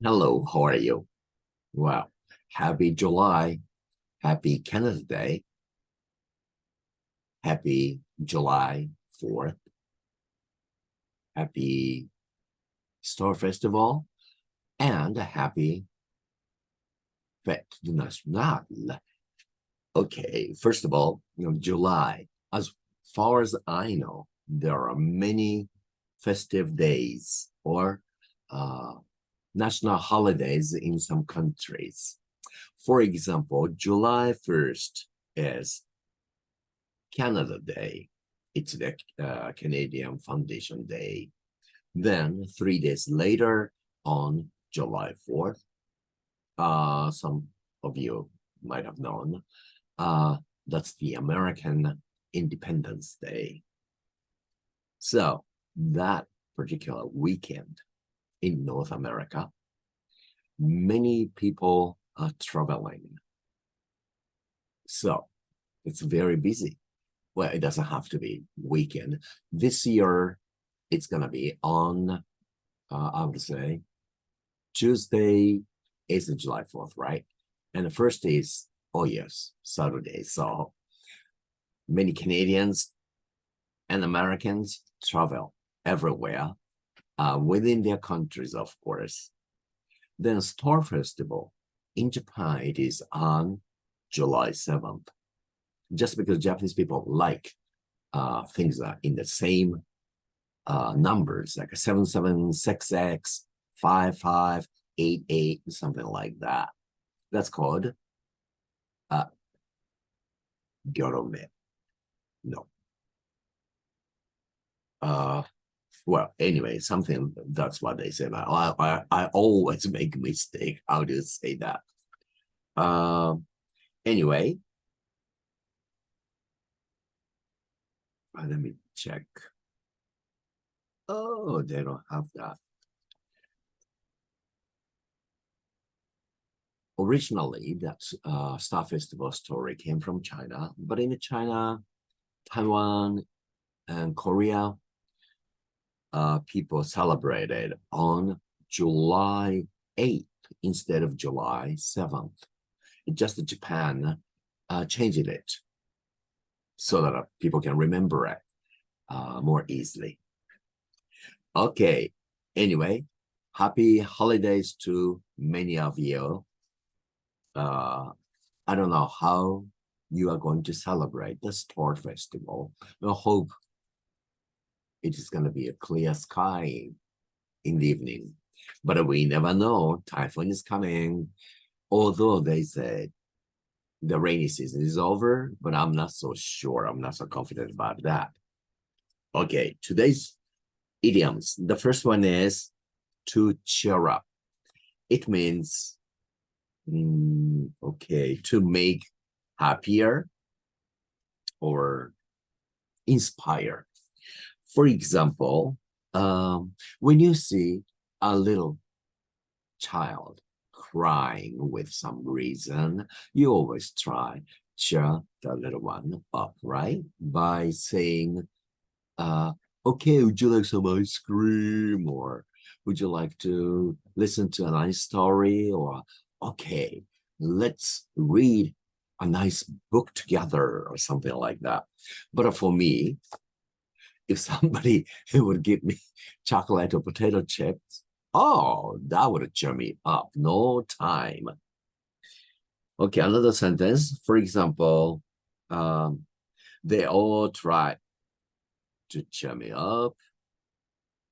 Hello, how are you? Well, happy July. Happy Canada Day. Happy July 4th. Happy Star Festival. And happy Fête Nationale. Okay, first of all, July. As far as I know, there are many festive days or national holidays in some countries. For example, July 1st is Canada Day. It's the Canadian Foundation Day. Then 3 days later, on July 4th, some of you might have known, that's the American Independence Day. So that particular weekend in North America, many people are traveling. So it's very busy. Well, it doesn't have to be weekend. This year, it's going to be on, I would say, Tuesday is July 4th, right? And the first is, oh yes, Saturday. So many Canadians and Americans travel everywhere within their countries, of course. Then Star Festival in Japan, it is on July 7th. Just because Japanese people like things that are in the same numbers, like 776x, 5588, something like that. That's called Gyorome. No. Well, anyway, something that's what they say. I always make a mistake. How do you say that? Anyway, let me check. Oh, they don't have that. Originally, that Star Festival story came from China, but in China, Taiwan, and Korea, people celebrated on July 8th instead of July 7th. Just Japan changed it so that people can remember it more easily. Okay, anyway, happy holidays to many of you. I don't know how you are going to celebrate the Star Festival. I hope it is going to be a clear sky in the evening. But we never know. Typhoon is coming. Although they said the rainy season is over, but I'm not so sure. I'm not so confident about that. Okay, today's idioms. The first one is to cheer up. It means, okay, to make happier or inspire. For example, when you see a little child crying with some reason, you always try cheer the little one up, right? By saying, okay, would you like some ice cream? Or would you like to listen to a nice story? Or, okay, let's read a nice book together or something like that. But for me, if somebody would give me chocolate or potato chips, oh, that would cheer me up. No time. Okay, another sentence. For example, they all try to cheer me up,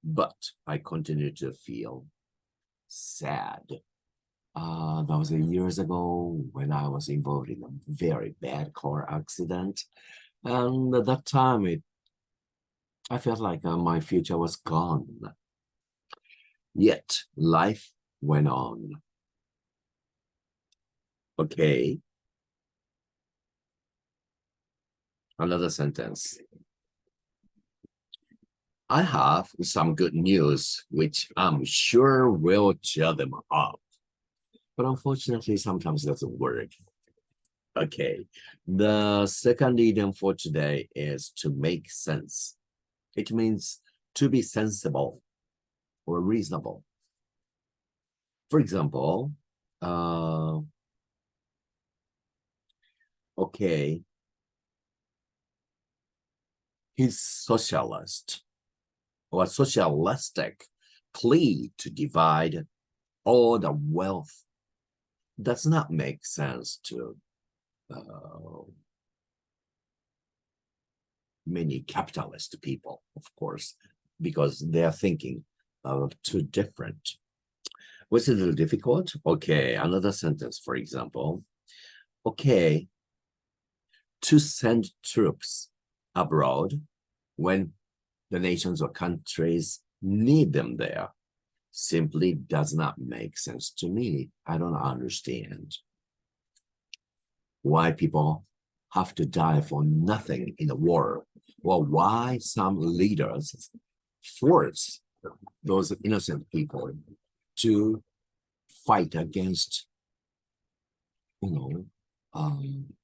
but I continue to feel sad. That was years ago when I was involved in a very bad car accident. And at that time, I felt like my future was gone. Yet, life went on. Okay. Another sentence. I have some good news, which I'm sure will cheer them up. But unfortunately, sometimes it doesn't work. Okay. The second idiom for today is to make sense. It means to be sensible or reasonable. For example, okay, his socialist or socialistic plea to divide all the wealth does not make sense to many capitalist people, of course, because they are thinking of too different. Was it a little difficult? Okay, another sentence, for example. Okay, to send troops abroad when the nations or countries need them there simply does not make sense to me. I don't understand why people have to die for nothing in the war, or why some leaders force those innocent people to fight against,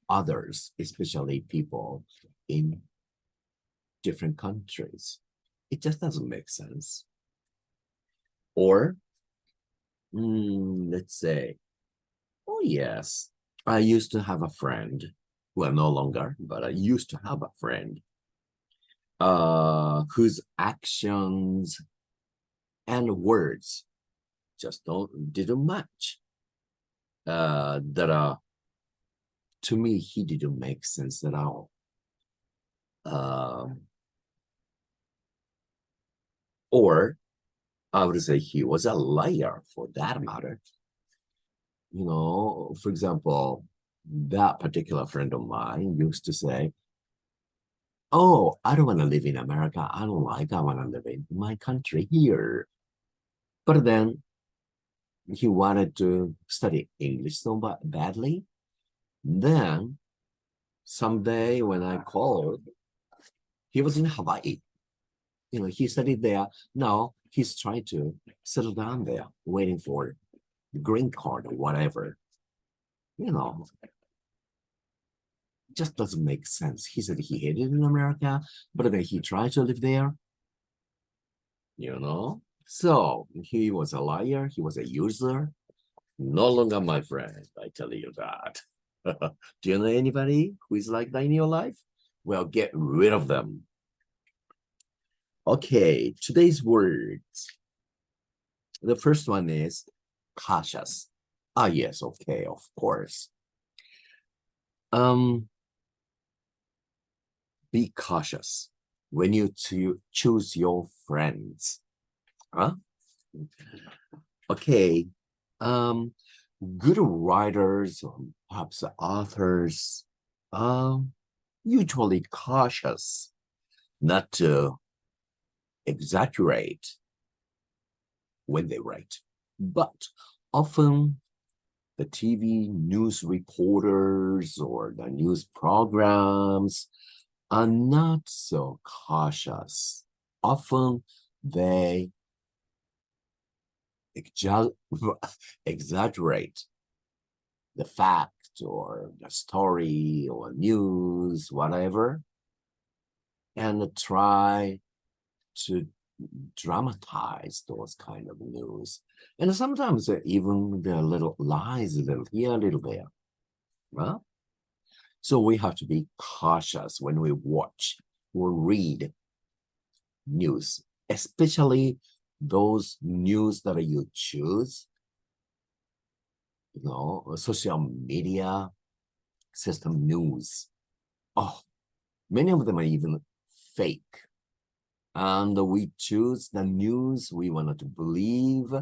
others, especially people in different countries. It just doesn't make sense. Or, let's say, oh yes, I used to have a friend, well, no longer, but I used to have a friend whose actions and words just didn't match. To me, he didn't make sense at all. Or I would say he was a liar for that matter. For example, that particular friend of mine used to say, oh, I don't want to live in America. I want to live in my country here. But then he wanted to study English so badly. Then someday when I called, he was in Hawaii. He studied there. Now he's trying to settle down there, waiting for the green card or whatever. Just doesn't make sense. He said he hated in America, but then he tried to live there. So he was a liar. He was a user. No longer my friend, I tell you that. Do you know anybody who is like that in your life? Well, get rid of them. Okay, today's words. The first one is cautious. Ah, yes, okay, of course. Be cautious when you choose your friends. Huh? Okay. Good writers, or perhaps authors, usually cautious not to exaggerate when they write. But often the TV news reporters or the news programs are not so cautious. Often they exaggerate the fact or the story or news, whatever, and try to dramatize those kind of news. And sometimes even there are little lies, a little here, a little there. Well, so we have to be cautious when we watch or read news, especially those news that you choose, social media system news. Oh, many of them are even fake. And we choose the news we wanted to believe.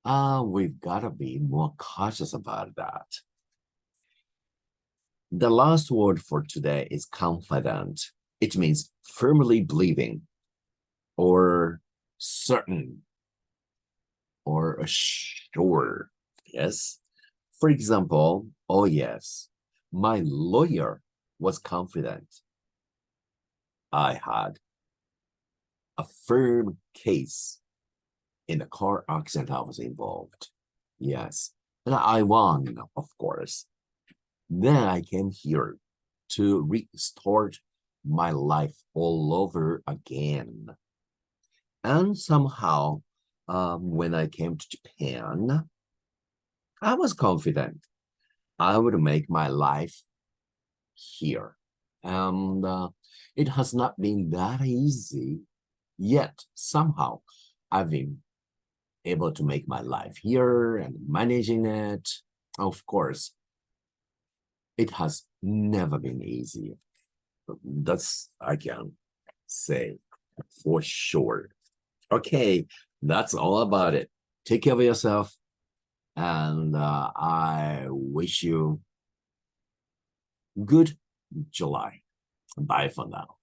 We've got to be more cautious about that. The last word for today is confident. It means firmly believing, or certain, or sure. Yes. For example, oh yes, my lawyer was confident I had a firm case in the car accident I was involved. Yes. And I won, of course. Then I came here to restart my life all over again. And somehow, when I came to Japan, I was confident I would make my life here. And it has not been that easy, yet somehow I've been able to make my life here and managing it. Of course, it has never been easy. That's I can say for sure. Okay, that's all about it. Take care of yourself, and I wish you good July. Bye for now.